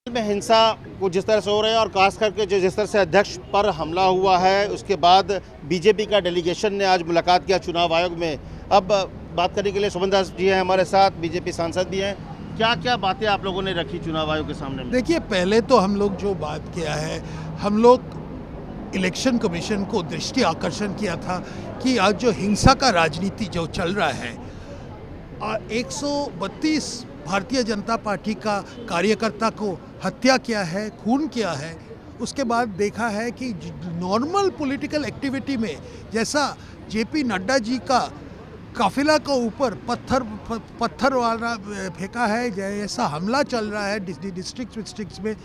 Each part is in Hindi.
में हिंसा को जिस तरह से हो रहा है और खास करके जिस तरह से अध्यक्ष पर हमला हुआ है, उसके बाद बीजेपी का डेलीगेशन ने आज मुलाकात किया चुनाव आयोग में। अब बात करने के लिए सुमन दास जी हैं हमारे साथ, बीजेपी सांसद भी हैं। क्या क्या बातें आप लोगों ने रखी चुनाव आयोग के सामने में? देखिए, पहले तो हम लोग जो बात किया है, हम लोग इलेक्शन कमीशन को दृष्टि आकर्षण किया था कि आज जो हिंसा का राजनीति जो चल रहा है, 132 भारतीय जनता पार्टी का कार्यकर्ता को हत्या किया है, खून किया है। उसके बाद देखा है कि नॉर्मल पॉलिटिकल एक्टिविटी में जैसा जेपी नड्डा जी का काफिला के ऊपर पत्थर वाला फेंका है, जैसा हमला चल रहा है डिस्ट्रिक्ट्स में,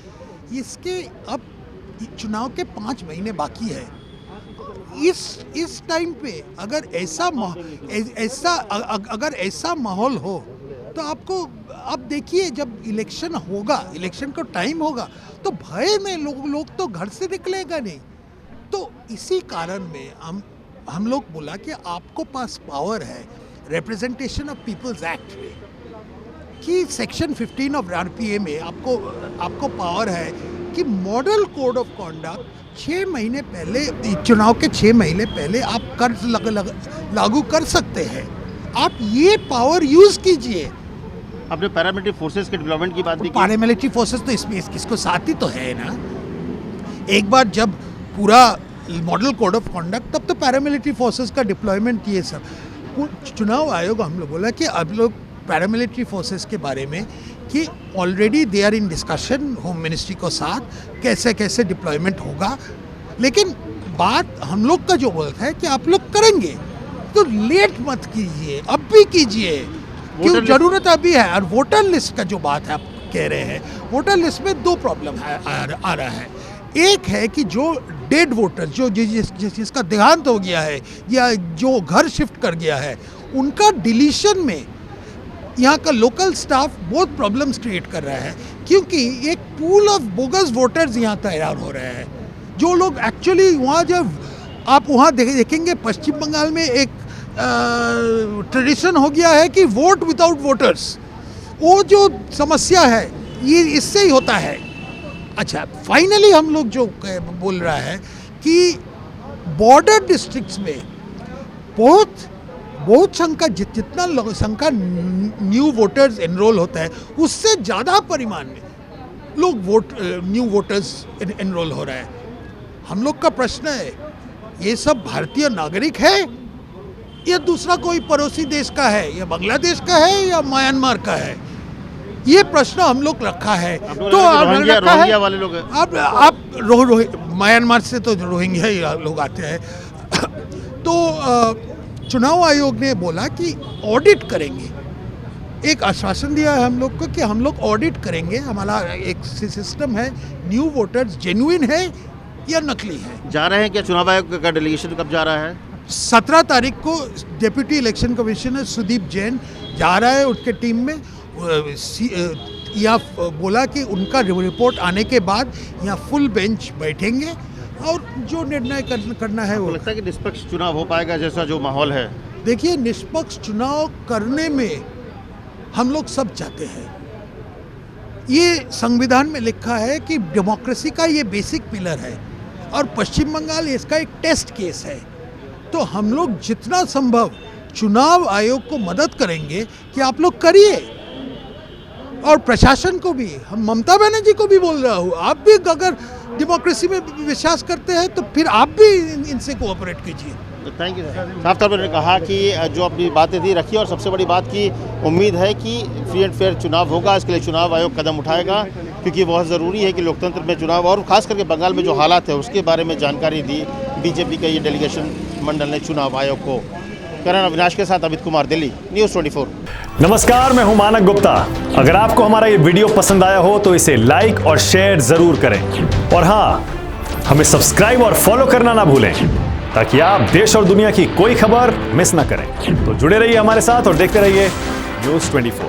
इसके अब चुनाव के 5 महीने बाकी है। इस टाइम पे अगर ऐसा माहौल हो तो आपको अब देखिए, जब इलेक्शन होगा, इलेक्शन का टाइम होगा, तो भय में लोग तो घर से निकलेगा नहीं। तो इसी कारण में हम लोग बोला कि आपको पास पावर है रिप्रेजेंटेशन ऑफ पीपल्स एक्ट में, कि सेक्शन 15 ऑफ आरपीए में आपको पावर है कि मॉडल कोड ऑफ कॉन्डक्ट 6 महीने पहले, चुनाव के 6 महीने पहले आप लागू कर सकते हैं। आप ये पावर यूज कीजिए। आपने पैरामिलिट्री फोर्सेस के डेवलपमेंट की बात भी की। पैरामिलिट्री फोर्सेस तो इसमें इसको साथ ही तो है ना। एक बार जब पूरा मॉडल कोड ऑफ कॉन्डक्ट, तब तो पैरामिलिट्री फोर्सेस का डिप्लॉयमेंट किए सब। चुनाव आयोग हम लोग बोला कि अब लोग पैरामिलिट्री फोर्सेस के बारे में कि already they are in discussion home ministry को साथ कैसे कैसे डिप्लॉयमेंट होगा। लेकिन बात हम लोग का जो बोलता है कि आप लोग करेंगे तो लेट मत कीजिए, अब भी कीजिए, क्यों जरूरत अभी है। और वोटर लिस्ट का जो बात है आप कह रहे हैं, वोटर लिस्ट में 2 प्रॉब्लम आ रहा है। एक है कि जो डेड वोटर, जो जिसका देहांत हो गया है या जो घर शिफ्ट कर गया है, उनका डिलीशन में यहाँ का लोकल स्टाफ बहुत प्रॉब्लम्स क्रिएट कर रहा है, क्योंकि एक पूल ऑफ बोगस वोटर्स यहाँ तैयार हो रहे हैं। जो लोग एक्चुअली वहाँ, जब आप वहाँ देखेंगे, पश्चिम बंगाल में एक ट्रेडिशन हो गया है कि वोट विदाउट वोटर्स। वो जो समस्या है ये इससे ही होता है। अच्छा, फाइनली हम लोग जो बोल रहा है कि बॉर्डर डिस्ट्रिक्ट्स में बहुत जितना संख्या न्यू वोटर्स एनरोल होता है, उससे ज़्यादा परिमाण में लोग न्यू वोटर्स एनरोल हो रहा है। हम लोग का प्रश्न है, ये सब भारतीय नागरिक है या दूसरा कोई पड़ोसी देश का है, या बांग्लादेश का है या म्यांमार का है? ये प्रश्न हम लोग रखा है। तो रोहिंग्या वाले लोग आप म्यांमार से तो रोहिंग्या लोग आते हैं। तो चुनाव आयोग ने बोला कि ऑडिट करेंगे। एक आश्वासन दिया है हम लोग को कि हम लोग ऑडिट करेंगे। हमारा एक सिस्टम है, न्यू वोटर्स जेन्युइन है या नकली है। जा रहे हैं क्या चुनाव आयोग का डेलीगेशन? कब जा रहा है? 17 तारीख को deputy election commissioner Sudeep Jain जा रहा है उनके टीम में। या बोला कि उनका रिपोर्ट आने के बाद यहाँ फुल बेंच बैठेंगे और जो निर्णय करना है वो। लगता है कि निष्पक्ष चुनाव हो पाएगा जैसा जो माहौल है? देखिए, निष्पक्ष चुनाव करने में हम लोग सब चाहते हैं। ये संविधान में लिखा है कि डेमोक्रेसी का ये बेसिक पिलर है, और पश्चिम बंगाल इसका एक टेस्ट केस है। तो हम लोग जितना संभव चुनाव आयोग को मदद करेंगे कि आप लोग करिए, और प्रशासन को भी, हम ममता बनर्जी को भी बोल रहा हूँ, आप भी अगर डेमोक्रेसी में विश्वास करते हैं तो फिर आप भी इनसे कोऑपरेट कीजिए। Thank you sir. साफ तौर पर कहा कि जो अपनी बातें थी रखी, और सबसे बड़ी बात की उम्मीद है कि फ्री एंड फेयर चुनाव होगा। इसके लिए चुनाव आयोग कदम उठाएगा, क्योंकि बहुत ज़रूरी है कि लोकतंत्र में चुनाव, और खास करके बंगाल में जो हालात है उसके बारे में जानकारी दी बीजेपी का ये डेलीगेशन मंडल ने चुनाव आयोग को। करण अविनाश के साथ अमित कुमार, दिल्ली, न्यूज़ 24। नमस्कार, मैं हूं मानक गुप्ता। अगर आपको हमारा ये वीडियो पसंद आया हो तो इसे लाइक और शेयर जरूर करें, और हाँ, हमें सब्सक्राइब और फॉलो करना ना भूलें, ताकि आप देश और दुनिया की कोई खबर मिस ना करें। तो जुड़े रहिए हमारे साथ और देखते रहिए न्यूज़ 24।